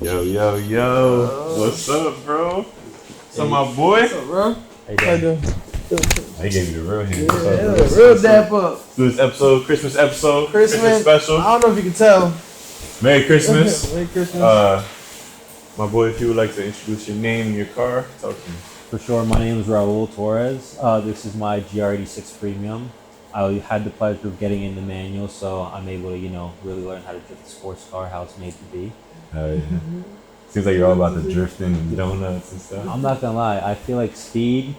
Yo. What's up, bro? What's up, my boy? What's up, bro? How you doing? I gave you the real hand. Yeah, real dap up. This episode, Christmas episode, Christmas special. I don't know if you can tell. Merry Christmas. Merry Christmas. My boy, if you would like to introduce your name and your car, talk to me. For sure, my name is Raul Torres. This is my GR86 Premium. I had the pleasure of getting in the manual, so I'm able to, really learn how to drift the sports car, how it's made to be. Oh, yeah. Seems like you're all about the drifting and donuts and stuff. I'm not gonna lie, I feel like speed,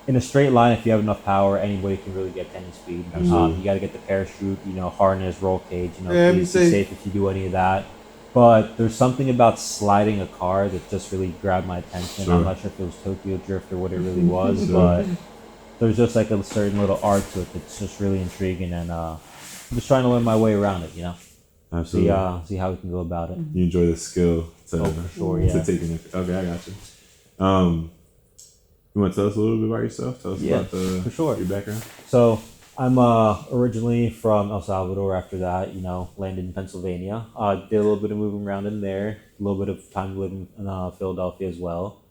in a straight line, if you have enough power, anybody can really get to any speed. You gotta get the parachute, harness, roll cage, be safe if you do any of that. But there's something about sliding a car that just really grabbed my attention. Sure. I'm not sure if it was Tokyo Drift or what it really was, but there's just like a certain little art to it that's just really intriguing, and I'm just trying to learn my way around it, Absolutely. See how we can go about it. You enjoy the skill to, for sure, yeah. to taking it. Okay, I got you. You want to tell us a little bit about yourself? Tell us about for sure. Your background. So I'm originally from El Salvador. After that, landed in Pennsylvania. Did a little bit of moving around in there. A little bit of time living in Philadelphia as well.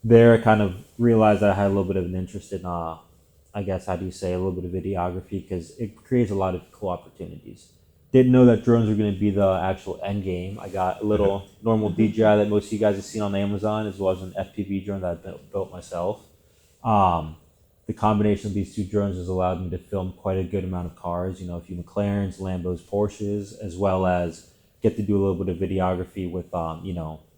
There, I kind of realized that I had a little bit of an interest in, I guess, how do you say, a little bit of videography, because it creates a lot of cool opportunities. Didn't know that drones were going to be the actual end game. I got a little normal DJI that most of you guys have seen on Amazon, as well as an Ep.5 drone that I built myself. The combination of these two drones has allowed me to film quite a good amount of cars, a few McLarens, Lambos, Porsches, as well as get to do a little bit of videography with,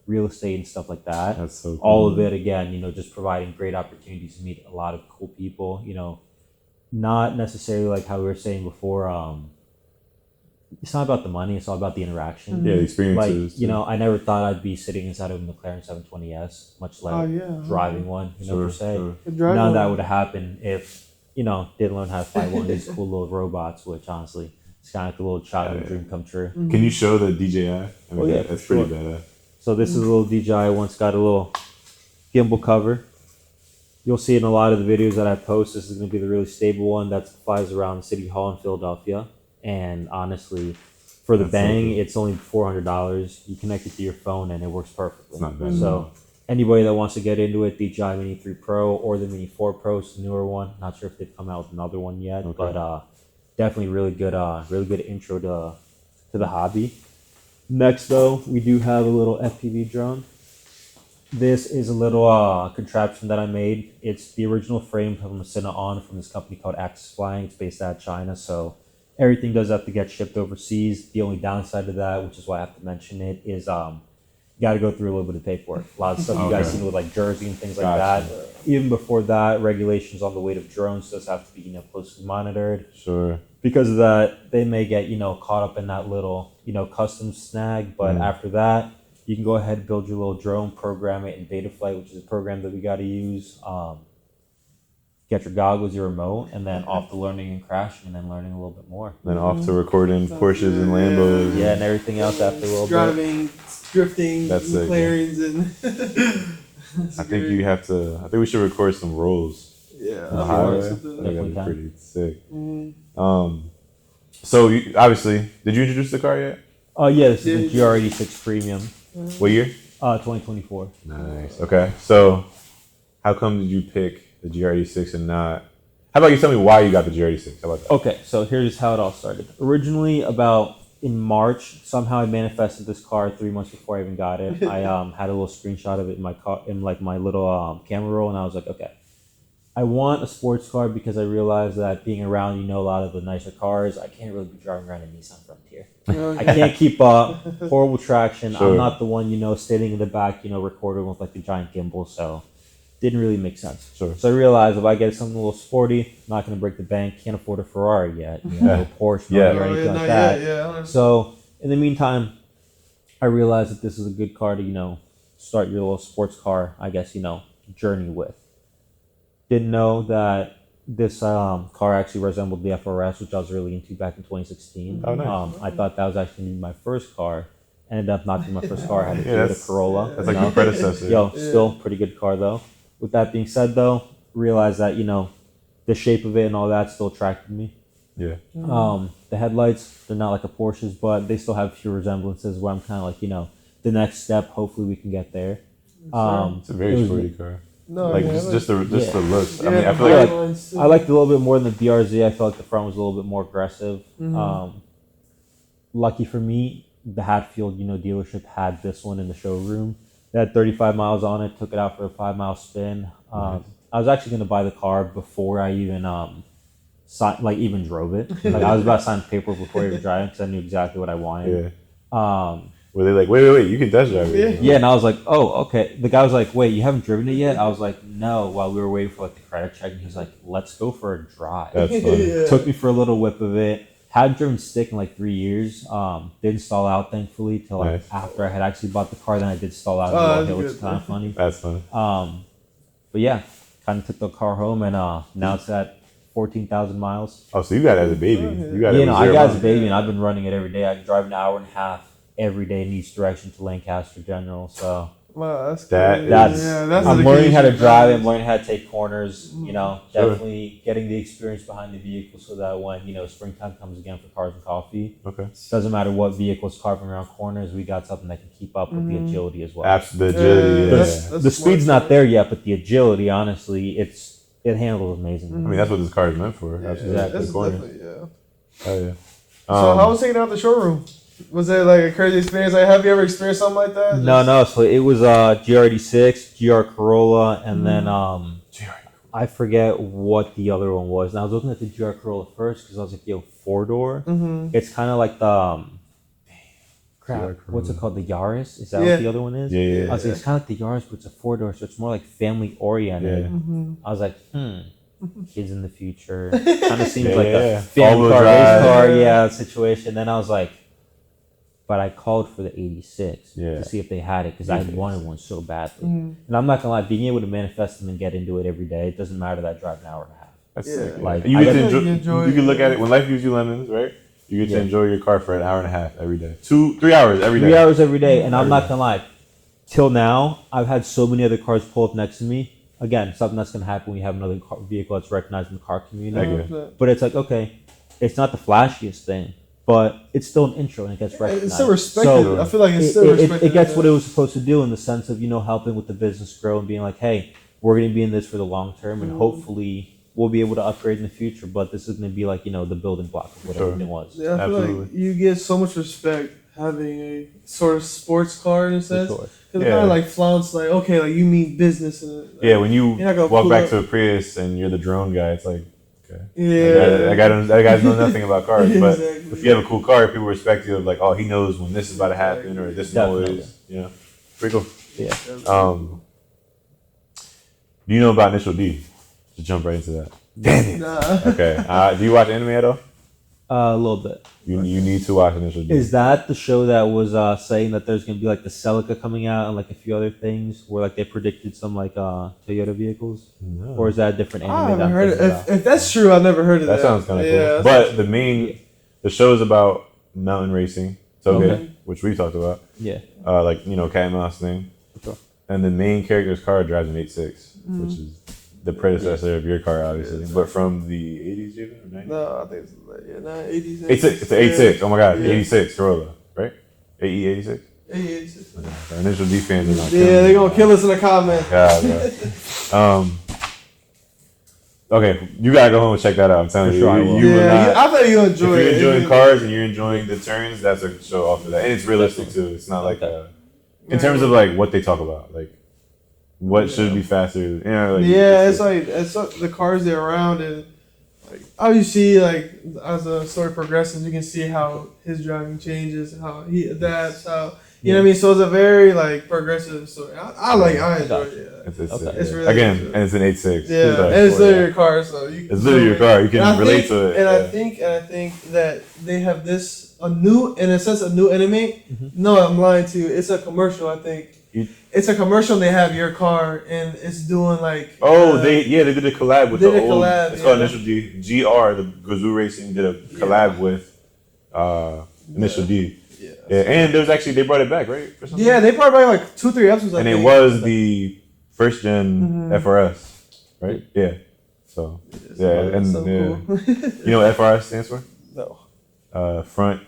real estate and stuff like that. That's so cool. All of it, again, just providing great opportunities to meet a lot of cool people, not necessarily like how we were saying before, it's not about the money, it's all about the interaction. Yeah, the experiences. Like, I never thought I'd be sitting inside of a McLaren 720S, much less driving one, per se. Sure. None of that would have happened if, didn't learn how to fly one of these cool little robots, which honestly, it's kind of like a little childhood dream come true. Can you show the DJI? That's pretty badass. So this is a little DJI. Once got a little gimbal cover. You'll see in a lot of the videos that I post, this is going to be the really stable one that flies around City Hall in Philadelphia. And honestly, for the bang, it's only $400. You connect it to your phone and it works perfectly. It's not bad. So anybody that wants to get into it, DJI Mini 3 Pro or the Mini 4 Pro is the newer one. Not sure if they've come out with another one yet, but definitely really good intro to the hobby. Next, though, we do have a little FPV drone. This is a little contraption that I made. It's the original frame from a Sina-On from this company called Axis Flying. It's based out of China, so everything does have to get shipped overseas. The only downside to that, which is why I have to mention it, is you got to go through a little bit of paperwork. A lot of stuff you guys seen with like Jersey and things like that. Even before that, regulations on the weight of drones does have to be closely monitored. Sure. Because of that, they may get caught up in that little custom snag. But after that, you can go ahead and build your little drone, program it in Betaflight, which is a program that we got to use. Get your goggles, your remote, and then off to learning and crashing, and then learning a little bit more. Then off to recording Porsches and Lambos. Yeah, and everything else after a little Driving, drifting, That's McLarens, and I think you have to. I think we should record some rolls. yeah, On the highway. Definitely That'd be can. pretty sick. So you, obviously, did you introduce the car yet? Yeah, this is the GR86 Premium, What year? 2024. Nice. Okay. So, how come did you pick the GR86 and not? How about you tell me why you got the GR86? How about that? Okay, so here's how it all started. Originally, about in March, somehow I manifested this car 3 months before I even got it. I had a little screenshot of it in my car, in like my little camera roll, and I was like, okay, I want a sports car because I realized that being around, a lot of the nicer cars, I can't really be driving around a Nissan Frontier. I can't keep up, horrible traction. Sure. I'm not the one, standing in the back, recording with like the giant gimbal, so didn't really make sense. Sure. So I realized if I get something a little sporty, not going to break the bank, can't afford a Ferrari yet, no Porsche or anything like that. So in the meantime, I realized that this is a good car to, start your little sports car, I guess, journey with. Didn't know that this car actually resembled the FRS, which I was really into back in 2016. Oh, nice. I thought that was actually going to be my first car. Ended up not being my first car. I had a Toyota Corolla. That's like your predecessor. Still pretty good car though. With that being said though, realized that, the shape of it and all that still attracted me. Yeah. The headlights, they're not like a Porsche's, but they still have few resemblances where I'm kind of like, the next step, hopefully we can get there. It's a very sporty car. No, Like yeah, just the looks. I mean, I the feel like lines, too. I liked it a little bit more than the BRZ. I felt like the front was a little bit more aggressive. Lucky for me, the Hatfield, dealership had this one in the showroom. They had 35 miles on it. Took it out for a 5-mile spin. Nice. I was actually going to buy the car before I even even drove it. Like I was about to sign the paper before I even drove it because I knew exactly what I wanted. Yeah. Were they like, wait, you can test drive it? Yeah, and I was like, oh, okay. The guy was like, wait, you haven't driven it yet? I was like, no. While we were waiting for like the credit check, and he was like, let's go for a drive. That's funny. Yeah. Took me for a little whip of it. Hadn't driven stick in like 3 years. Didn't stall out thankfully till like Nice. after I had actually bought the car. Then I did stall out, which is kind of funny. That's funny. But yeah, kind of took the car home, and now it's at 14,000 miles. Oh, so you got it as a baby. You got it. I with got it as a 0 baby, and I've been running it every day. I can drive an hour and a half every day in each direction to Lancaster General. So Wow, that's That crazy. that's that's I'm the learning how to occasion. drive it. I'm learning how to take corners. Sure. Definitely getting the experience behind the vehicle so that when springtime comes again for Cars and Coffee, Okay. doesn't matter what vehicle's carving around corners, we got something that can keep up with the agility as well. Absolutely. The agility. Yeah, Yeah. that's The smart speed's not choice. there yet, but the agility, honestly, it handles amazing. I mean, that's what this car is meant for. Absolutely. exactly. That's The corners. definitely, yeah. Oh yeah. So how was taking out the showroom? Was it like a crazy experience? Like, have you ever experienced something like that? No. So it was GR86, GR Corolla, and then I forget what the other one was. And I was looking at the GR Corolla first because I was like, yo, 4-door. It's kind of like the crap. What's it called? The Yaris? Is that what the other one is? Yeah. I was like, it's kind of like the Yaris, but it's a 4-door, so it's more like family oriented. Yeah. I was like, kids in the future. Kind of seems like Yeah. a family All-wheel car, race drive. car, situation. Then I was like, but I called for the 86 Yeah. to see if they had it because I wanted one so badly. And I'm not gonna lie, being able to manifest them and get into it every day, it doesn't matter that I drive an hour and a half. That's Yeah. sick. Like, you I get to definitely enjoy. enjoy You can it. look at it when life gives you lemons, right? You get to Yeah. enjoy your car for an hour and a half every day. 3 hours every day. 3 hours every day, and I'm Every not day. gonna lie. Till now, I've had so many other cars pull up next to me. Again, something that's gonna happen when you have another vehicle that's recognized in the car community. I get it. But it's like, okay, it's not the flashiest thing, but it's still an intro and it gets recognized. It's still respected. So I feel like it's still respected. it gets what it was supposed to do in the sense of, helping with the business grow and being like, hey, we're going to be in this for the long term and hopefully we'll be able to upgrade in the future, but this is going to be like, the building block of what Sure. everything was. Yeah, I feel like Absolutely. you get so much respect having a sort of sports car in a For sense. sure. Because Yeah. kind of like flaunts, like, okay, like you mean business. And, like, Yeah, when you You're not gonna walk pull back up- to a Prius and you're the drone guy, it's like, okay. Yeah. That guy's know nothing about cars. But Exactly. if you have a cool car, people respect you of like, oh, he knows when this is about to happen or this Definitely. noise. Pretty cool. Yeah. Do you know about Initial D? Just jump right into that. Damn it. Nah. Okay. Do you watch anime at all? A little bit. You need to watch Initial D. Is that the show that was saying that there's going to be like the Celica coming out and like a few other things where like they predicted some like Toyota vehicles? No. Or is that a different anime? I that haven't I'm heard it. thinking about? If that's true, I've never heard of that. That sounds kind of Yeah, cool. that's- But the show is about mountain racing, Toge, Okay. which we talked about. Yeah. Cat and mouse thing. Sure. And the main character's car drives an 86, which is the predecessor of your car, obviously. But from the 80s, even? Or 90s? No, I think it's like, 80s. 86. It's an 86. Oh my God. Yeah. 86 Corolla, right? AE 86? 86. The Initial D fans are not Yeah, they're going to kill us in the comments. God, bro. Okay, you gotta go home and check that out. I'm telling For you. sure I will. You will Yeah, not. I thought you If enjoy you're it. enjoying cars and you're enjoying the turns, that's a show off of that. And it's realistic too. It's not like in terms of like what they talk about, like what should be faster. It's like the cars they're around, and like obviously, like as the story progresses, you can see how his driving changes, how he adapts, how you know what I mean. So it's a very like progressive story. I enjoy it. Yeah. It's Okay. It's really again, good. and it's an 86. Yeah, It's like- and it's literally your car, so you. It's literally your car. You can And I relate think- to it. And Yeah. I think that they have a new anime. Mm-hmm. No, I'm lying to you. It's a commercial. I think it's a commercial. And they have your car, and it's doing like. They did a collab with They the did a old. collab, It's called yeah. Initial D. GR, the Gazoo Racing, did a collab with Initial D. Yeah, and there was actually they brought it back, right? Or something? Yeah, they probably like 2-3 episodes. I And it think. was the first gen FRS, right? Yeah. So It's and so yeah. cool. You know what FRS stands for? No. Front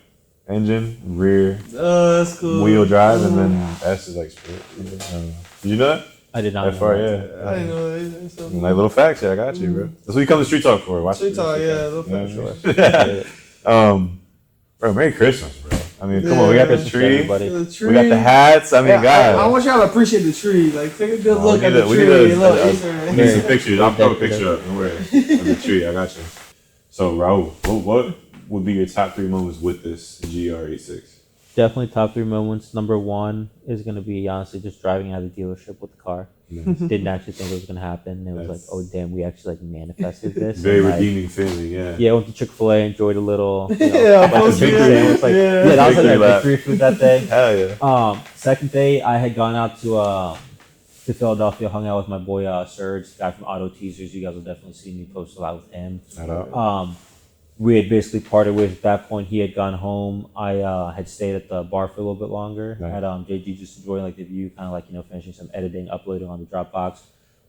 engine, rear That's cool. wheel drive, and then S is like sport. Did you know that? I did not know FR, that. yeah. I didn't know that either. So cool. Like little facts here, I got you, bro. That's what you come to Street Talk for. Watch Street talk, yeah, little facts. Bro, Merry Christmas, bro. I mean, come on, we got the Yeah. tree. Everybody. The tree. We got the hats. I mean, Yeah, God. I want y'all to appreciate the tree. Like, take a good Nah, look we at need the a- we tree. need a- Look, a- Easter egg. We need some pictures. I'll throw a picture up. Don't worry. Of the tree. I got you. So, Raul, what would be your top 3 moments with this GR86? Definitely top 3 moments. Number 1 is going to be honestly just driving out of the dealership with the car. Didn't actually think it was going to happen. It was like, oh damn, we actually like manifested this. Very And, like, redeeming feeling, yeah. yeah, went to Chick-fil-A, enjoyed a little. Yeah, like post the victory game. sandwich, like, Yeah. that was like Victory a lap. victory food that day. Hell yeah. Second day, I had gone out to Philadelphia, hung out with my boy Serge, guy from Auto Teasers. You guys will definitely see me post a lot with him. Shout out. We had basically parted ways at that point. He had gone home. I had stayed at the bar for a little bit longer. Nice. Had JG just enjoying like the view, kind of like finishing some editing, uploading on the Dropbox.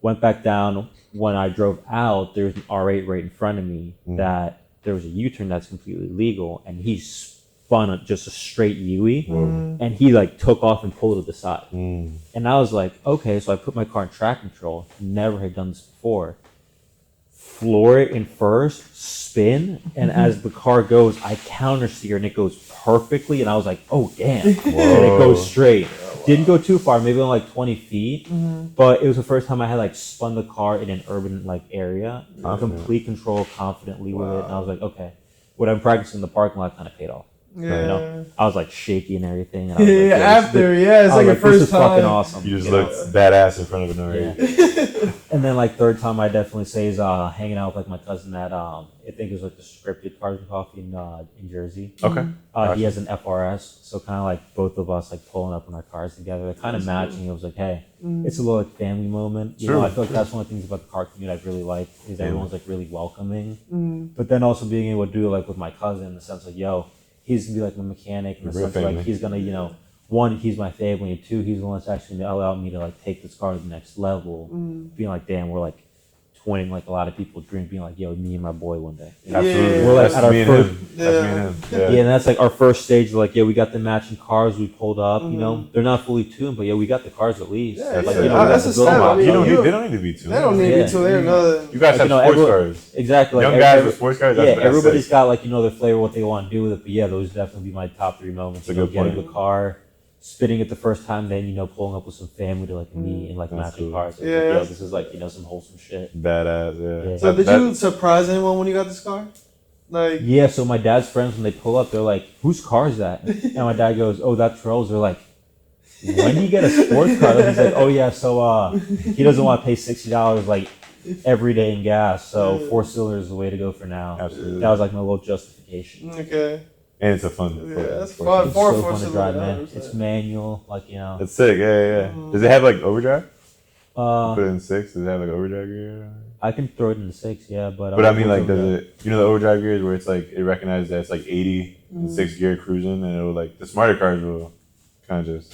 Went back down. When I drove out, there was an R8 right in front of me that there was a U-turn that's completely legal, and he spun just a straight U-ey, and he like took off and pulled to the side. And I was like, okay, so I put my car in track control. Never had done this before. Floor it in first, spin, and as the car goes, I counter steer and it goes perfectly. And I was like, oh damn! And it goes straight. Didn't go too far, maybe only like 20 feet. But it was the first time I had like spun the car in an urban like area, complete control, confidently with it. And I was like, okay, what I'm practicing in the parking lot kind of paid off. Yeah. I was like shaky and everything. And I was Yeah, like, yo, after, it's I was like your this first is fucking time. awesome. You just know? looked badass in front of an R8. Yeah. And then like third time I definitely say is hanging out with like my cousin at I think it was like the Scripted Cars and Coffee in Jersey. Okay. He has an FRS, so kind of like both of us like pulling up in our cars together, they're kind of matching. It was like, hey, it's a little like family moment. You know, I feel like that's one of the things about the car community I really like is everyone's like really welcoming. But then also being able to do it like with my cousin in the sense like, yo, he's gonna be like my mechanic in the sense like he's gonna one, he's my family, and two, he's the one that's actually gonna allow me to like take this car to the next level. Being like, damn, we're like twinning like a lot of people's dream, being like, yo, me and my boy one day. Absolutely. We're like That's at our me and first, him. That's me and him. yeah, and that's like our first stage. Like, yeah, we got the matching cars. We pulled up. You know, they're not fully tuned, but yeah, we got the cars at least. Yeah, like, yeah. we got That's the a build step. model. I mean, They don't need to be tuned. They don't need Yeah. me to. They're another. You guys Like, have sports cars. Exactly. Like Young guys with sports cars. That's everybody's sick. got like their flavor, what they want to do with it. But yeah, those would definitely be my top 3 moments. That's a good Getting point. the car, spitting it the first time, then pulling up with some family to like meet and like That's matching cool. cars. Like, Yeah. yo, this is like some wholesome shit. Badass, yeah. Yeah. So did you surprise anyone when you got this car? Like, Yeah, so my dad's friends, when they pull up, they're like, whose car is that? And my dad goes, oh, that's Terrell's. They're like, when do you get a sports car? And he's like, oh, yeah, so he doesn't want to pay $60 like every day in gas. So 4 cylinders is the way to go for now. Absolutely. That was like my little justification. okay. And it's a fun. Yeah, that's sport fun. car. It's Four so fun to drive, man. 100%. It's manual, like, That's sick, yeah. Does it have like overdrive? uh, Put it in 6. Does it have like overdrive gear? I can throw it in the 6, yeah, but But I mean, like, does it? You know, the overdrive gears where it's like it recognizes that it's like 80 and 6 gear cruising, and it will like the smarter cars will kind of just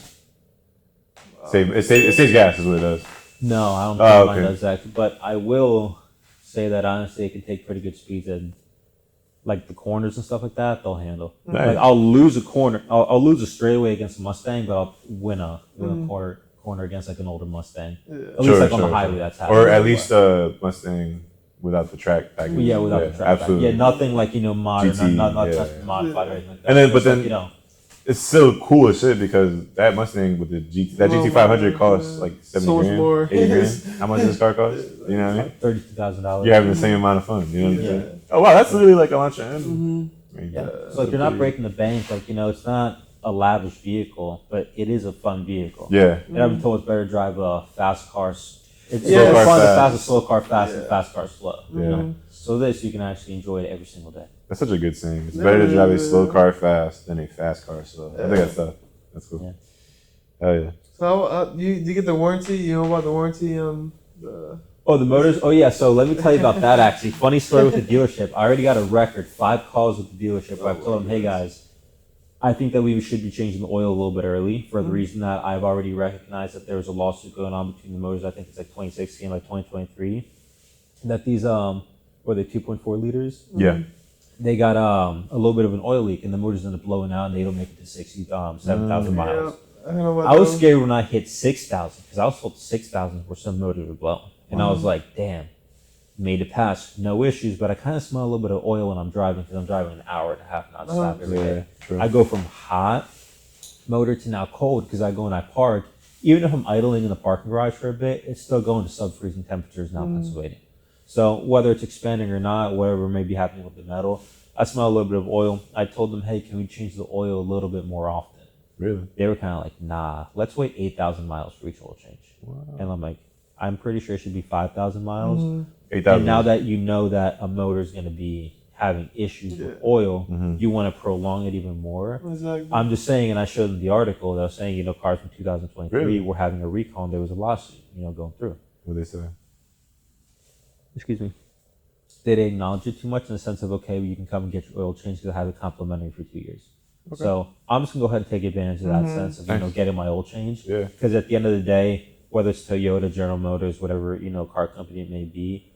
save. It saves gas, is what it does. No, I don't think Oh, mine okay. does that. But I will say that honestly, it can take pretty good speeds and like the corners and stuff like that, they'll handle. Nice. Like I'll lose a corner, I'll lose a straightaway against a Mustang, but I'll win a corner against like an older Mustang. At least like on the highway, that's happening. Or at least a Mustang without the track package. Yeah, without the track. absolutely. Yeah, nothing like modern, GT, not yeah. just modified or anything like that. And then- but Just like, then- It's still cool as shit because that Mustang with the GT500 costs like 70 So much grand, more. 80 grand. How much does this car cost? You know what I mean? $32,000. You're having the same amount of fun. You know what I'm saying? Oh wow, that's really like a launch end. I mean, Yeah. So like you're not breaking the bank. Like it's not a lavish vehicle, but it is a fun vehicle. Yeah. And I've been told it's better to drive a fast car. It's Yeah. more Slow car fun to fast. fast a slow car fast and fast car slow. Yeah. You know? So this you can actually enjoy it every single day. That's such a good saying. It's better to drive a slow car fast than a fast car slow. I think that's tough. That's cool. Yeah. Hell yeah. So you get the warranty? You know about the warranty? The Oh, the motors. Oh yeah. So let me tell you about that. Actually, funny story with the dealership. I already got a record 5 calls with the dealership. Where I've told them, hey guys, I think that we should be changing the oil a little bit early for the reason that I've already recognized that there was a lawsuit going on between the motors. I think it's like 2016, like 2023. that these or the 2.4 liters, Yeah. they got a little bit of an oil leak and the motors end up blowing out and they don't make it to 7,000 miles. I don't know what I was those- scared when I hit 6,000 because I was told 6,000 where some motors were blowing, and I was like, damn. Made it past, no issues, but I kind of smell a little bit of oil when I'm driving because I'm driving an hour and a half nonstop every day. True. I go from hot motor to now cold because I go and I park. Even if I'm idling in the parking garage for a bit, it's still going to sub-freezing temperatures now in Pennsylvania. So whether it's expanding or not, whatever may be happening with the metal, I smell a little bit of oil. I told them, hey, can we change the oil a little bit more often? Really? They were kind of like, nah, let's wait 8,000 miles for each oil change. Wow. And I'm like, I'm pretty sure it should be 5,000 miles. 8,000. And now that you know that a motor is going to be having issues with oil, you want to prolong it even more. Exactly. I'm just saying, and I showed them the article that was saying, cars from 2023 Really? were having a recall and there was a lawsuit, going through. What they say? Excuse me. They didn't acknowledge it too much in the sense of, okay, well, you can come and get your oil changed because I have it complimentary for 2 years. Okay. So I'm just going to go ahead and take advantage of that sense of, Nice. getting my oil changed. Yeah. Because at the end of the day, whether it's Toyota, General Motors, whatever, car company it may be,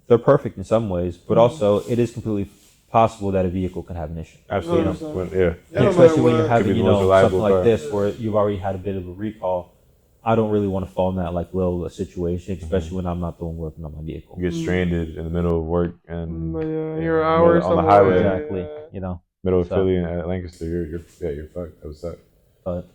they're perfect in some ways, but also it is completely possible that a vehicle can have an issue. Absolutely. No, When- yeah. Yeah, no Especially matter when you're what. having, Could be the most reliable something like car. this where you've already had a bit of a recall. I don't really want to fall in that little situation, especially when I'm not the one working on my vehicle. You get stranded in the middle of work and You're an hour on the somewhere. highway, Exactly, middle of So- Philly and Lancaster. You're fucked. That was suck. But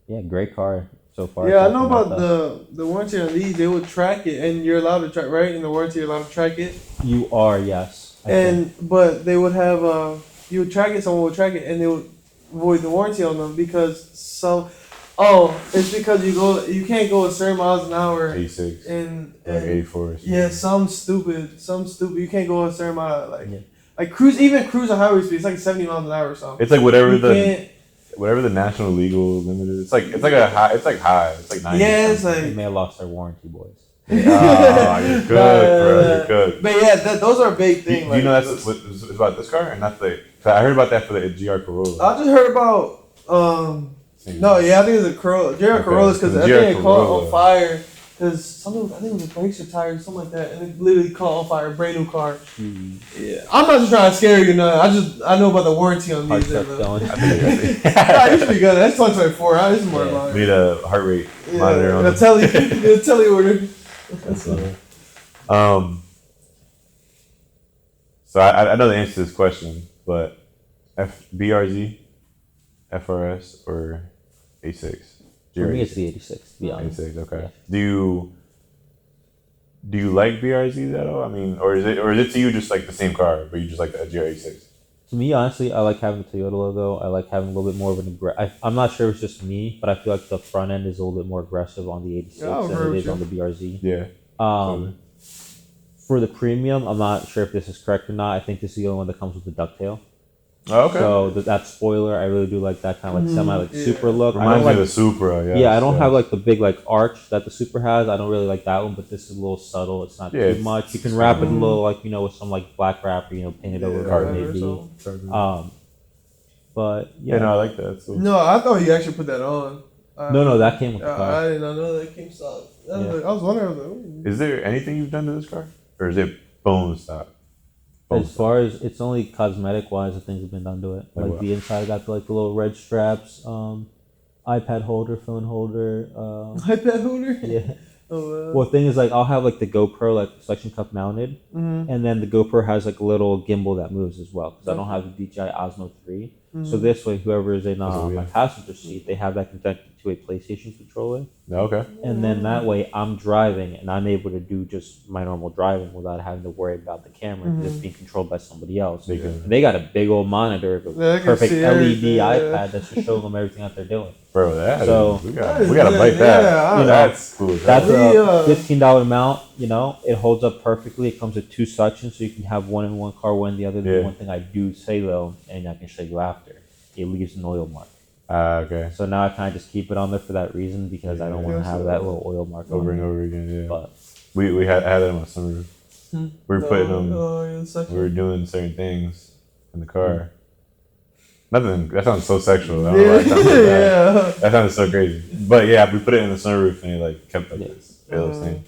yeah, great car so far. Yeah, I know Talking about the warranty on these. They would track it, and you're allowed to track, right? In the warranty, you're allowed to track it. You are, yes. I think. But they would have you would track it. Someone would track it, and they would void the warranty on them because it's because you can't go a certain miles an hour 86, and like 84. Or something. yeah, some stupid you can't go a certain mile Yeah. like cruise on highway speed. It's like 70 miles an hour or something. It's like whatever You the can't- national legal limit is. It's like high. It's like high. It's like 90. yeah, it's They like may have lost their warranty, boys. You're good, bro. You're good. But yeah, those are a big Do thing. you know that's what it's about this car and not the? 'Cause I heard about that for the GR Corolla. I just heard about no, yeah, I think it's a Corolla. GR Corollas because The I GR think it caught Corolla. on fire because something. I think it was the brakes or tires, something like that, and it literally caught on fire. Brand new car. Yeah, I'm not just trying to scare you, I know about the warranty on Hard these. stuff going. I think I used to be good. That's 2024. This is more Yeah. about we need a heart rate monitor on the it. tele order. That's so I know the answer to this question, but BRZ, FRS, or A6? For me, it's the 86, to be honest. A6, okay. Yeah. Do you like BRZs at all? I mean, or is it to you just like the same car, but you just like the GR86? To me, honestly, I like having the Toyota logo. I like having a little bit more of an I'm not sure if it's just me, but I feel like the front end is a little bit more aggressive on the 86 Yeah, I'll agree than it with is you. on the BRZ. Yeah. For the premium, I'm not sure if this is correct or not. I think this is the only one that comes with the ducktail. Oh, okay. So that spoiler, I really do like that kind of like semi yeah. Supra look. I Reminds don't me like, of the Supra. Yes, yeah, I don't yes. have like the big like arch that the Supra has. I don't really like that one, but this is a little subtle. It's not Yeah, too it's- much. You can wrap it a little like with some like black wrap or paint it over whatever it may be. So. But Yeah, yeah, no, I like that. So, No, I thought you actually put that on. no, that came with the car. I did not know that came stock. I was wondering. I was like, ooh. is there anything you've done to this car, or is it bone stock? As far as it's only cosmetic wise, the things have been done to it. Like Like what? the inside, I got the little red straps, iPad holder, phone holder. iPad holder. Yeah. Oh, Well, the thing is, like, I'll have like the GoPro like suction cup mounted, and then the GoPro has like a little gimbal that moves as well because I don't have the DJI Osmo 3. So this way, whoever is in Oh, yeah. my passenger seat, they have that connected to a PlayStation controller, No, okay. and then that way I'm driving and I'm able to do just my normal driving without having to worry about the camera because it's being controlled by somebody else. They can- And they got a big old monitor, a Yeah, I can perfect see LED everything, yeah. iPad that's just showing them everything that they're doing. Bro, that So- we That got is to bite good, that. yeah, That's cool. as That's hell. a $15 mount. It holds up perfectly. It comes with 2 suctions, so you can have one in one car, one in the other. Yeah. The one thing I do say though, and I can show you after, it leaves an oil mark. Okay. So now I kind of just keep it on there for that reason because I don't want to have that little oil mark Over on and it. over again, yeah. But We had it in my sunroof. We were putting them. Oh, yeah, We were doing certain things in the car. Nothing. That sounds so sexual. I don't know why it sounds like that. yeah. That sounded so crazy. But yeah, we put it in the sunroof and it like kept up this thing.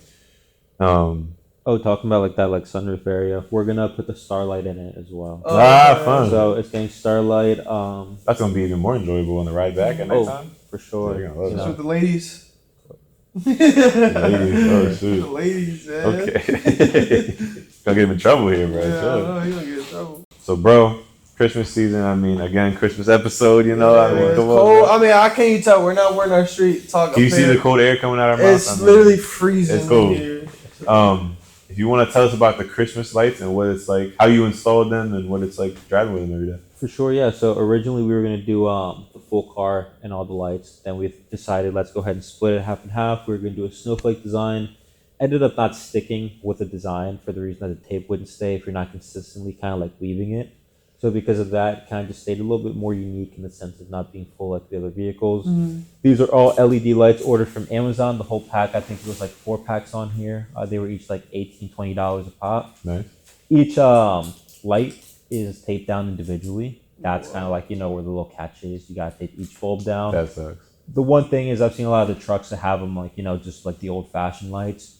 Oh, talking about like that like sunroof area. We're gonna put the starlight in it as well. Fun. So it's getting starlight. That's gonna be even more enjoyable on the ride back at nighttime. For sure. Yeah, you're gonna love Just that. with the ladies. Ladies, oh shoot. The ladies, man. Okay. Gonna get him in trouble here, bro. Yeah, Chill. I know, he gonna get in trouble. So, bro, Christmas season. I mean, again, Christmas episode. You know, I mean, it's come cold. on. I mean, I can't even tell. We're not wearing our street talk. Can you up see here. the cold air coming out of our mouth? It's I mean, literally freezing it's cold. here. If you want to tell us about the Christmas lights and what it's like, how you installed them, and what it's like driving with them every day. For sure, yeah. So originally we were gonna do the full car and all the lights. Then we decided let's go ahead and split it half and half. We were gonna do a snowflake design. Ended up not sticking with the design for the reason that the tape wouldn't stay if you're not consistently kind of like leaving it. So because of that, it kind of just stayed a little bit more unique in the sense of not being full like the other vehicles. These are all LED lights ordered from Amazon. The whole pack, I think it was like 4 packs on here. They were each like $18, $20 a pop. Nice. Each light is taped down individually. That's kind of like, where the little catch is. You got to tape each bulb down. That sucks. The one thing is I've seen a lot of the trucks that have them like, just like the old-fashioned lights.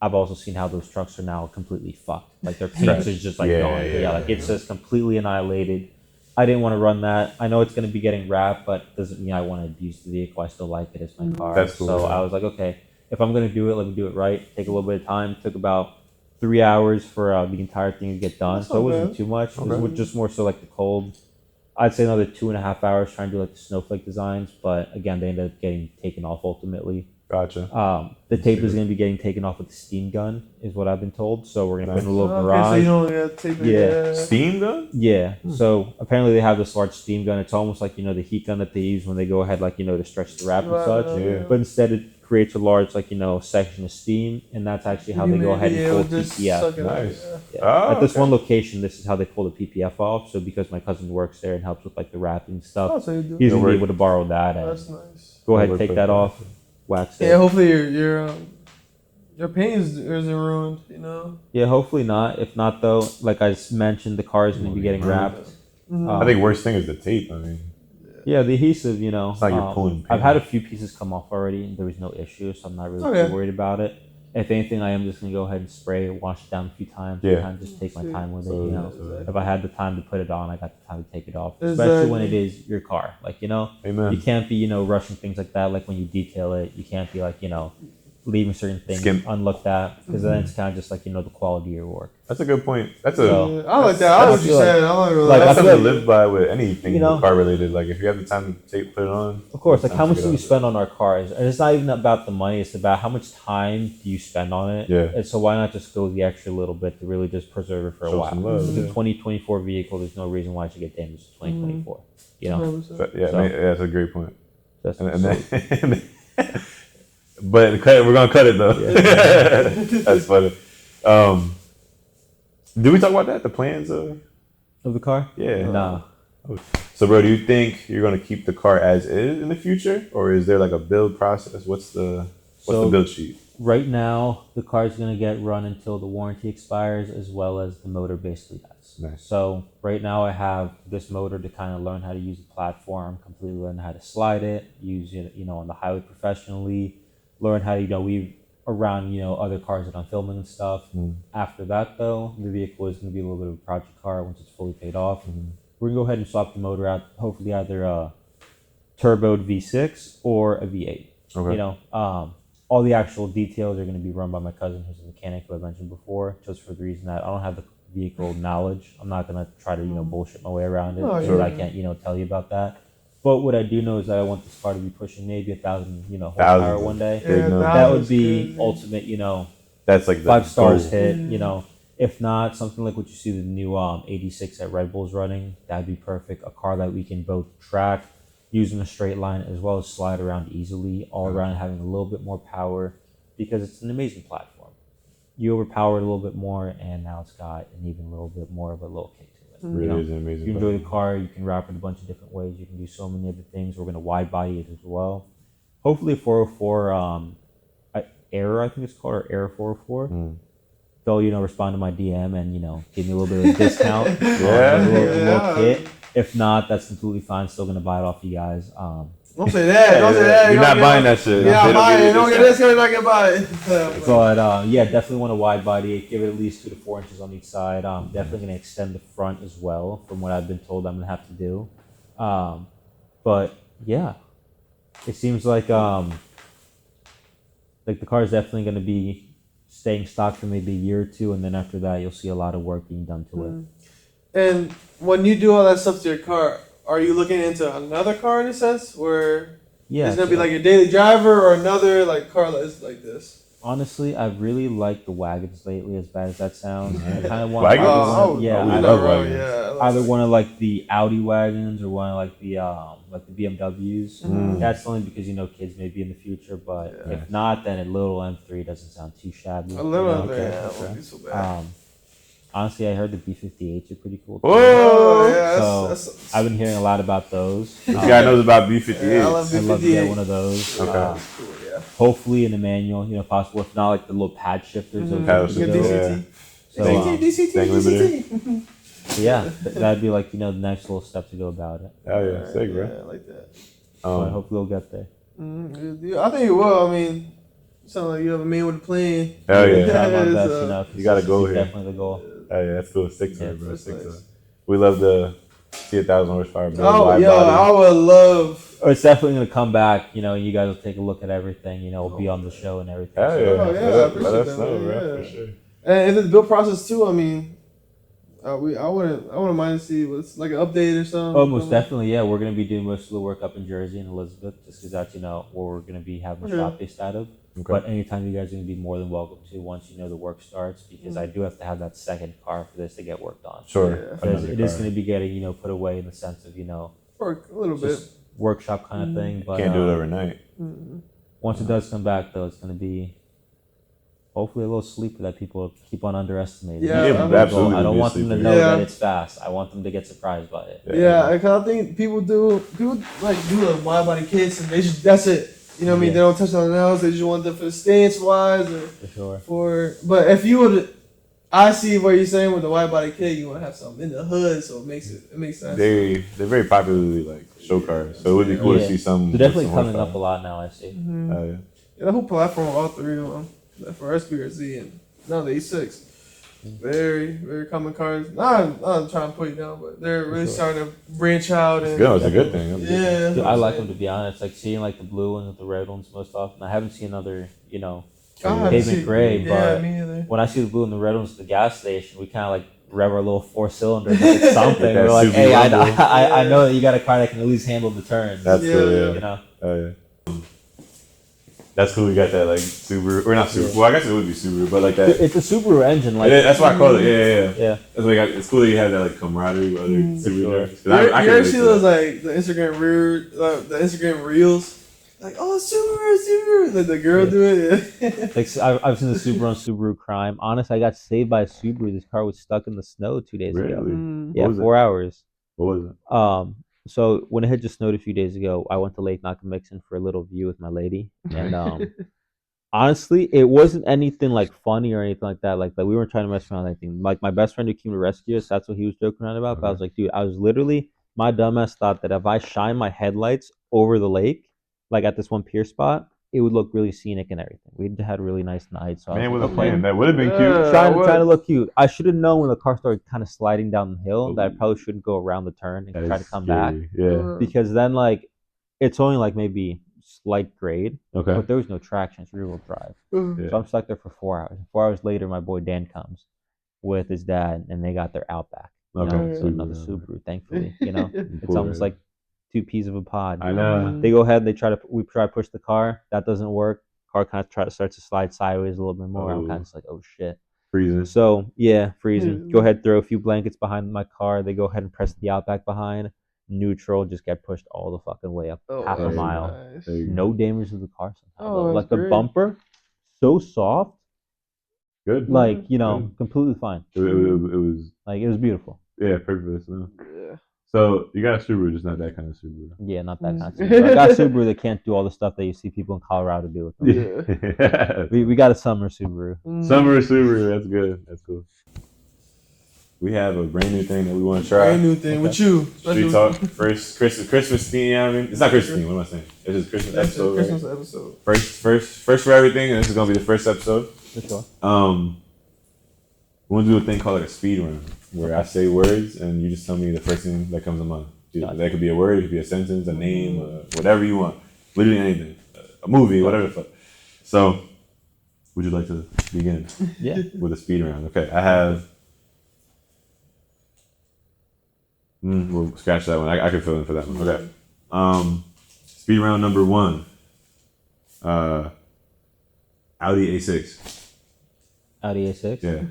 I've also seen how those trucks are now completely fucked. Like their paint is just like gone. Like it's just completely annihilated. I didn't want to run that. I know it's going to be getting wrapped, but it doesn't mean I want to abuse the vehicle. I still like it as my car. That's cool. So I was like, okay, if I'm going to do it, let me do it right. Take a little bit of time. It took about 3 hours for the entire thing to get done. So it wasn't too much. It was just more so like the cold. I'd say another 2.5 hours trying to do like the snowflake designs, but again, they ended up getting taken off ultimately. Gotcha. The tape is going to be getting taken off with the steam gun, is what I've been told. So we're going to put in a little So garage. you don't have to tape it. Yeah. Steam gun? Yeah. So apparently they have this large steam gun. It's almost like the heat gun that they use when they go ahead to stretch the wrap and such. Yeah. But instead it creates a large section of steam, and that's actually how they go ahead and pull PPF. Nice. Yeah. Oh, At this okay. one location, this is how they pull the PPF off. So because my cousin works there and helps with like the wrapping stuff, Oh, so you do. he's gonna work. be able to borrow that and That's nice. go ahead No and work take that like off, wax it. Yeah, hopefully your paint isn't ruined. Yeah, hopefully not. If not, though, like I mentioned, the car is going to be getting wrapped. I think worst thing is the tape. I mean, Yeah, the adhesive, it's like you're pulling paint. I've had a few pieces come off already, and there was no issue, so I'm not really too worried about it. If anything, I am just going to go ahead and spray it, wash it down a few times, and kind of just take my time with it. If I had the time to put it on, I got the time to take it off, especially when it is your car. Like, Amen. you can't be, rushing things like that. Like when you detail it, you can't be like, leaving certain things unlooked at, because then it's kind of just like the quality of your work. That's a good point. That's I like that. I like what you said. I like Like, that's I feel something to live by with anything car related. Like if you have the time to put it on. Of course, like how much do do we spend on our cars? And it's not even about the money; it's about how much time do you spend on it. Yeah. And so why not just go the extra little bit to really just preserve it for a Show while? some love, It's a yeah. 2024 vehicle. There's no reason why it should get damaged in 2024. That's a great point. That's, But we're gonna cut it though. That's funny. Did we talk about that? The plans of of the car? Yeah. Nah. So, bro, do you think you're gonna keep the car as is in the future, or is there like a build process? What's the build sheet? Right now, the car is going to get run until the warranty expires, as well as the motor basically does. Nice. So right now, I have this motor to kind of learn how to use the platform, completely learn how to slide it, use it, on the highway professionally, learn how to weave around other cars that I'm filming and stuff. After that, though, the vehicle is going to be a little bit of a project car once it's fully paid off. We're gonna go ahead and swap the motor out, hopefully either a turboed V6 or a V8. Okay. All the actual details are going to be run by my cousin, who's a mechanic, who I mentioned before, just for the reason that I don't have the vehicle knowledge. I'm not going to try to, bullshit my way around it. Because I can't, tell you about that. But what I do know is that I want this car to be pushing maybe 1,000, horsepower one day. Yeah, that would be ultimate, That's like the 5 stars goal. hit, If not, something like what you see the new 86 that Red Bull's running, that'd be perfect. A car that we can both track using a straight line as well as slide around easily, all around having a little bit more power, because it's an amazing platform. You overpower it a little bit more, and now it's got an even little bit more of a little kick to it. Really is an amazing. You enjoy the car, you can wrap it a bunch of different ways, you can do so many other things. We're going to wide body it as well. Hopefully a 404 Air, I think it's called, or Air 404. They'll, respond to my DM and, give me a little bit of a discount. A little kit. If not, that's completely fine. Still going to buy it off you guys. Don't say that. Don't say that. You're not buying that shit. You're not buying it. Don't get this. You're not gonna buy it. But yeah, definitely want a wide body. Give it at least 2 to 4 inches on each side. Definitely gonna extend the front as well, from what I've been told I'm gonna have to do. But yeah, it seems like the car is definitely gonna be staying stock for maybe a year or two, and then after that, you'll see a lot of work being done to it. And when you do all that stuff to your car, are you looking into another car in a sense, where it's gonna be like your daily driver, or another like car that's like this? Honestly, I've really liked the wagons lately, as bad as that sounds. I kind of want, Wagons? yeah, we I love like, wagons. Yeah, either one of like the Audi wagons or one of like the BMWs. That's only because kids may be in the future, but if not, then a little M3 doesn't sound too shabby. A little M3, yeah, won't be so bad. Honestly, I heard the B58s are pretty cool too. Oh yeah, so I've been hearing a lot about those. This guy knows about B58s. Yeah, I love I'd love to get one B58. of those. Okay. Hopefully in the manual, possible. If not, like the little pad shifters. Paddle Get shifters, DCT. So, DCT, thing DCT. yeah, that'd be like the next little step to go about it. Oh yeah, sick, bro. Yeah, I like that. So I hope we'll get there. I think you will. I mean, you sound like you have a man with a plan. Hell yeah. Try my best, you gotta go here. Definitely the goal. Oh yeah, that's cool. 6 Yeah, bro. that's 6 nice. We love to see 1,000 horsepower. Bro. Oh, yo, I would love. It's definitely gonna come back. You guys will take a look at everything. We'll be on the show and everything. Hell yeah. Oh, yeah, I Let appreciate us that, know, man, bro. yeah. For sure. And in the build process too. I mean, I wouldn't mind to see what's like an update or something. Oh, most definitely, yeah. We're gonna be doing most of the work up in Jersey and Elizabeth, just because that's where we're gonna be having the shop based out of. Okay. But anytime you guys are gonna be more than welcome to once the work starts, because I do have to have that second car for this to get worked on. Sure. Yeah. Because it is gonna be getting put away in the sense of For a little bit. just workshop kind of thing. But Can't do it overnight. once it does come back, though, it's gonna be hopefully a little sleeper that people keep on underestimating. Yeah, absolutely. I don't want them to know Yeah. that it's fast. I want them to get surprised by it. Yeah, because I think people like do the wide body kits and they just that's it. You know what I mean? Yeah. They don't touch nothing else. They just want them for the stance wise or For sure. but if you would, I see what you're saying with the wide body kit. You want to have something in the hood, so it makes sense. They're very popularly like show cars, so it would be cool to see some. They're definitely with some coming horsepower. up a lot now. I see. Oh yeah. Yeah, the whole platform, all three of them, for SPRZ and now the E6, very very common cars. I'm trying to put you down, but they're really starting to branch out. And It's a good thing. That's a good thing. yeah, Dude, I like them, to be honest. Like seeing like the blue ones with the red ones most often. I haven't seen other, pavement gray, Yeah, but me either. when I see the blue and the red ones at the gas station, we kind of like rev our little 4-cylinder like it's something. Like that We're like, Subaru hey, rumble. I know that you got a car that can at least handle the turns. That's cool. Yeah. Oh yeah. That's cool. We got that like Subaru, or not Subaru. Well, I guess it would be Subaru, but like that. It's a Subaru engine, like That's why I call it. Yeah. yeah. That's why it's cool that you have that like camaraderie with other Subaru sure. drivers. You ever see those like the Instagram the Instagram reels? Like, oh, Subaru, like the girl do it. Like I've seen the Subaru on Subaru Crime. Honestly, I got saved by a Subaru. This car was stuck in the snow 2 days ago. Really? Yeah, What was it? 4 hours. What was it? So when it had just snowed a few days ago, I went to Lake Nakamixon for a little view with my lady, and honestly, it wasn't anything like funny or anything like that. Like we weren't trying to mess around with anything. Like my best friend who came to rescue us, that's what he was joking around about. But I was like, dude, I was literally my dumbass thought that if I shine my headlights over the lake, like at this one pier spot, it would look really scenic and everything. We had really nice nights. So I Man was with a like, plan. That would have been cute. Yeah. trying to look cute. I should have known when the car started kind of sliding down the hill that I probably shouldn't go around the turn and That try is to come back, scary. Yeah. because then like it's only like maybe slight grade, Okay. but there was no traction. It's rear wheel drive. Yeah. So I'm stuck there for 4 hours. 4 hours later, my boy Dan comes with his dad, and they got their Outback. Okay. So another Subaru, thankfully. It's Cool, almost man. like 2 peas of a pod. I know. They go ahead. We try to push the car. That doesn't work. Car kind of starts to slide sideways a little bit more. I'm kind of just like, oh shit. Freezing. So yeah, freezing. Go ahead, throw a few blankets behind my car. They go ahead and press the Outback behind. Neutral, just get pushed all the fucking way up half a mile. Nice. There you go. No damage to the car somehow. Oh, though. Like that's the great. bumper, so soft. Good. Like Good. completely fine. It was Like it was beautiful. perfect for this. No? Yeah. So you got a Subaru, just not that kind of Subaru. Yeah, not that kind of Subaru. I got a Subaru that can't do all the stuff that you see people in Colorado do with them. Yeah. We got a summer Subaru. Summer Subaru. That's good. That's cool. we have a brand new thing that we want to try. Brand new thing with you. Street talk. First Christmas theme. You know what I mean, it's not Christmas theme. What am I saying? It's just Christmas episode. Christmas right? episode. First for everything, and this is gonna be the first episode. For sure. We want to do a thing called like a speed round, where I say words and you just tell me the first thing that comes to mind. That could be a word, it could be a sentence, a name, whatever you want. Literally anything. A movie, whatever the fuck. So, would you like to begin? Yeah. With a speed round. Okay, I have. We'll scratch that one. I could fill in for that one. Okay. Speed round number 1. Audi A6. Audi A6. Yeah.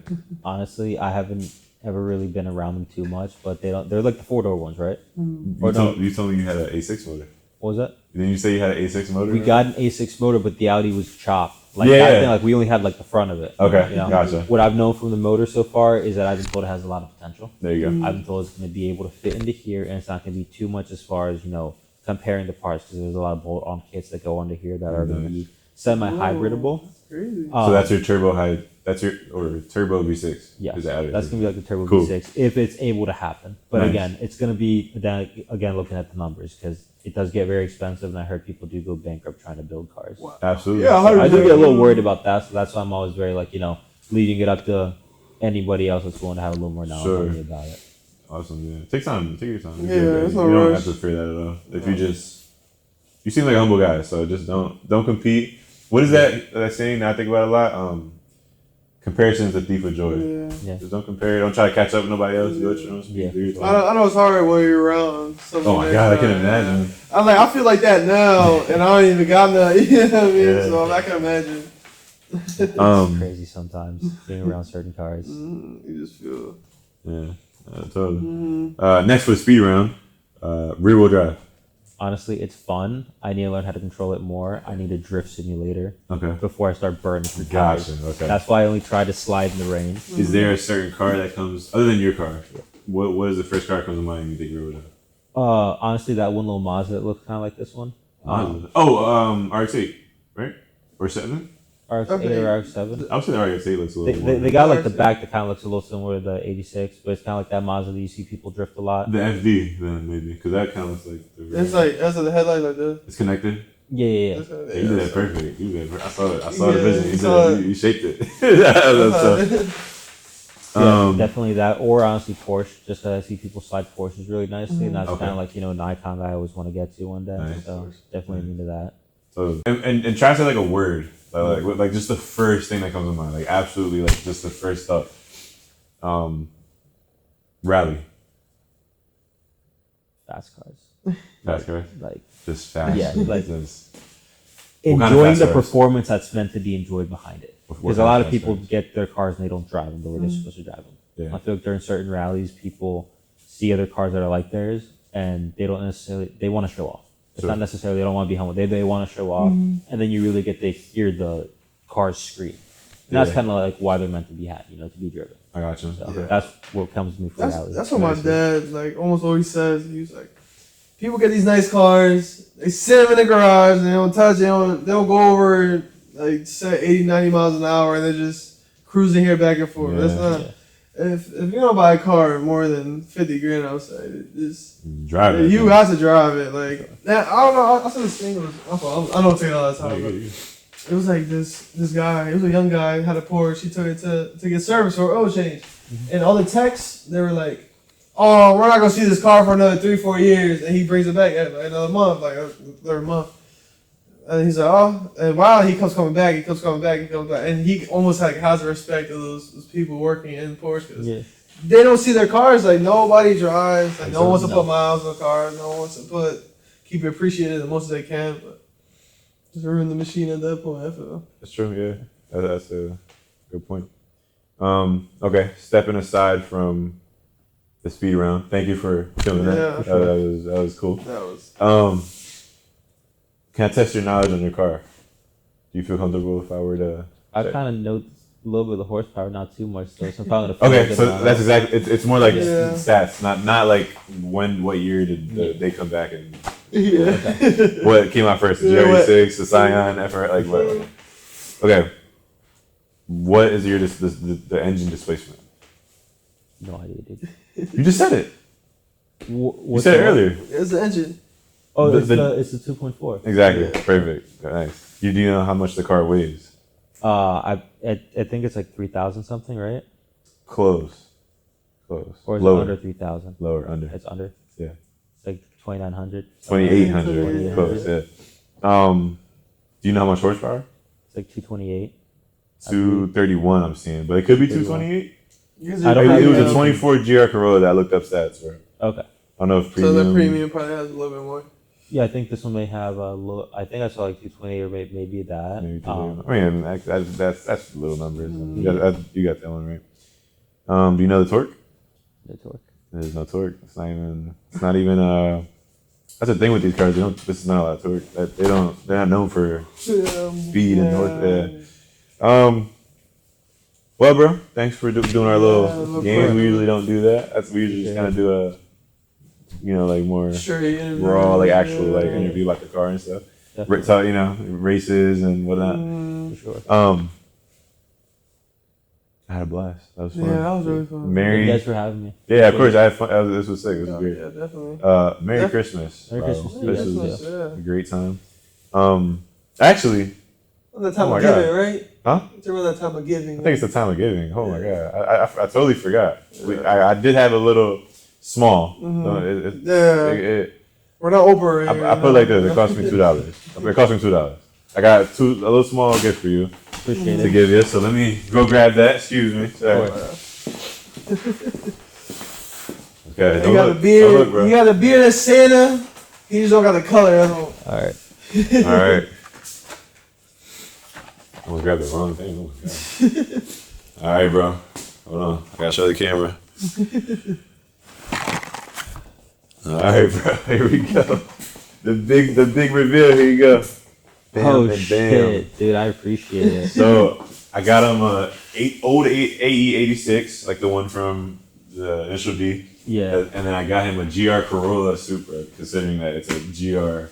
Honestly, I haven't ever really been around them too much, but they're like the 4-door ones, right? You told me you had an A6 motor. What was that? Didn't you say you had an A6 motor? We got an A6 motor, but the Audi was chopped. Like Yeah, that yeah. thing, like we only had like the front of it. Okay, You know? gotcha. What I've known from the motor so far is that I've been told it has a lot of potential. There you go. I've been told it's going to be able to fit into here, and it's not going to be too much as far as comparing the parts, because there's a lot of bolt-on kits that go under here that are going to be semi-hybridable. Crazy. So that's your turbo high. That's your turbo V6. Yeah, Is the Audi that's V6. going to be like the turbo Cool. V6 if it's able to happen. But Nice. again, it's going to be again looking at the numbers, because it does get very expensive, and I heard people do go bankrupt trying to build cars. Wow. Absolutely. Yeah, I do get a little worried about that, so that's why I'm always very leading it up to anybody else that's willing to have a little more knowledge Sure. on me about it. Awesome. Yeah. Take your time. Yeah, You it's no don't rush. have to fear that at all. If you seem like a humble guy, so just don't compete. What is that saying that I think about a lot? Comparison is a thief of joy. Yeah. Just don't compare. Don't try to catch up with nobody else. Go at your own speed. Yeah. Do your thing. I know it's hard when you're around. Oh my god, I can imagine. I feel like that now, and I don't even got that. You know what I mean? Yeah. So I can imagine. It's crazy sometimes being around certain cars. You just feel. Yeah, totally. Next for the speed round, rear wheel drive. Honestly, it's fun. I need to learn how to control it more. I need a drift simulator Okay. before I start burning for tires. Gotcha. Okay. That's why I only try to slide in the rain. Is there a certain car that comes other than your car? What is the first car that comes to mind when you think rear wheel drive? Honestly, that one little Mazda that looks kind of like this one. RX-8, right? Or 7? RX-8 Okay. or RX-7. I would say the RX-8 looks a little They more. got like the back that kind of looks a little similar to the 86, but it's kind of like that Mazda that you see people drift a lot. The FD then maybe because that kind of looks like the rear. It's like that's the headlight like this. It's connected. Yeah. That's Yeah, you did that perfect. You did that. I saw it. I saw the Yeah, vision. you You, saw did it. you shaped it. That's Yeah, definitely that, or honestly Porsche, just because I see people slide Porsches really nicely, and that's Okay. kind of like an icon that I always want to get to one day. Nice. So definitely into that. So and try to say like a word, like just the first thing that comes to mind, like absolutely like just the first thought. Rally, Fast cars, fast car, like just fast. Yeah, like- Just- What kind of enjoying fast the cars? performance that's meant to be enjoyed behind it. What Because kind a lot of of fast people cars? get their cars and they don't drive them the way they're supposed to drive them. Yeah. I feel like during certain rallies, people see other cars that are like theirs, and they don't necessarily they want to show off. It's Sure. not necessarily they don't want to be humble. They want to show off, and then you really get to hear the cars scream. And that's Yeah. kind of like why they're meant to be had, to be driven. I got you. So Yeah. that's what comes to me for rallies. That's what my Nice. dad like almost always says. He was like, people get these nice cars, they sit them in the garage, and they don't touch it. They don't go over like say 80, 90 miles an hour, and they're just cruising here back and forth. Yeah. That's not. If you're gonna buy a car more than 50 grand outside, Drive it. you have to drive it. Like that, I don't know. I said this thing was. I don't take it all the time. But it was like this guy. It was a young guy had a Porsche. He took it to get service or oil change, and all the texts they were like, "Oh, we're not gonna see this car for another 3-4 years," and he brings it back at another month, like a third month. And he's like, "Oh, and wow!" He keeps coming back, and he almost like has the respect of those people working in Porsche because Yeah. they don't see their cars. Like nobody drives. Like no one wants to No. put miles on the car. No one wants to keep it appreciated the most they can, but just ruin the machine at that point. I feel. That's true. Yeah, that's a good point. Okay, stepping aside from the speed round. Thank you for filming that. Yeah. That was cool. That was. Can I test your knowledge on your car? Do you feel comfortable if I were to? I check? kind of know a little bit of the horsepower, not too much, so I'm probably gonna feel Okay, good so about that's it. exactly. It's more like Yeah. stats, not like what year did they come back and Yeah. what came out first? The Yeah, what- GR86, the Scion, FR, like what? Okay, what is your the engine displacement? No idea, dude. You just said it. You What's said it the- earlier. It's the engine. Oh, The- it's the 2.4. Exactly. Yeah. Perfect. Nice. Do you know how much the car weighs? I think it's like 3,000 something, right? Close. Close. Or is it Lower. under 3,000? Lower. Under. It's under. Yeah. It's like 2,900. 2,800. 2,800. Close. Yeah. Do you know how much horsepower? It's like 228. 231. I'm seeing, but it could be 228. Because I don't It have was any- a 24 GR Corolla that I looked up stats for. Okay. I don't know if So premium. the premium probably has a little bit more. Yeah, I think this one may have a little. I think I saw like 228 or maybe that. Maybe I mean, that's little numbers. You got that one right. Do you know the torque? The torque. There's no torque. It's not even. That's the thing with these cars. This is not a lot of torque. They're not known for speed and north. Well, bro, thanks for doing our little game. We usually don't do that. We usually just kind of do a, like more Straight interview. raw, like actual, like interview about the car and stuff. Definitely. Talk, races and whatnot. For sure. I had a blast. That was fun. Yeah, that was really fun. Thank Merry, you guys for having me. yeah, of course. I had fun. This was sick. This was great. Yeah, definitely. Merry Def- Christmas. Merry bro. Christmas to you This guys. was Yeah. a great time. Actually, The time Oh my of giving, God. right? huh? It's around that time of giving. I think it's the time of giving. Oh my god, I totally forgot. I did have a little small. Mhm. Yeah. It, We're not Oprah. I put it like this. It cost me $2. It cost me $2. I got a little small gift for you Appreciate to it. give you. So let me go grab that. Excuse me. Sorry. Okay. You Don't got look. a beard. Don't look, bro. You got a beard as Santa. He just don't got the color. That's all. All right. All right. I'm gonna grab the wrong thing. Oh my god. All right, bro. Hold on. I gotta show the camera. All right, bro. Here we go. The big reveal. Here you go. Bam, Oh bam, shit, dude! I appreciate it. So I got him old AE86, like the one from the initial D. Yeah. And then I got him a GR Corolla Supra, considering that it's a GR.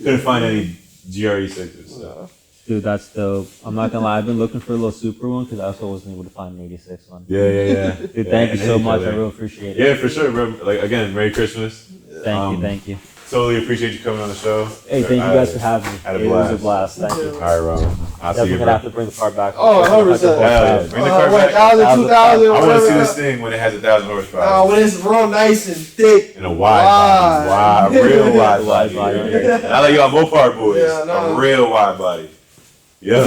Couldn't find any GR86s. So. Dude, that's dope. I'm not gonna lie, I've been looking for a little super one because I also wasn't able to find an 86 one. Yeah. Dude, thank you so much. I really appreciate it. Yeah, for sure, bro. Like again, Merry Christmas. Thank you. Totally appreciate you coming on the show. Hey, thank you guys for having me. Had a It was a blast. blast. Thank you. All right, bro. I'll see Definitely you, gonna bro. have to bring the car back. Oh, 100%. Yeah, bring the car What, back. 1,000, 2,000, I want to see whatever. this thing when it has 1,000 horsepower. When it's real nice and thick. In a wide body. Real wide body. Wide body. Not like y'all Mopar boys. Yeah, no. A real wide body. Yeah.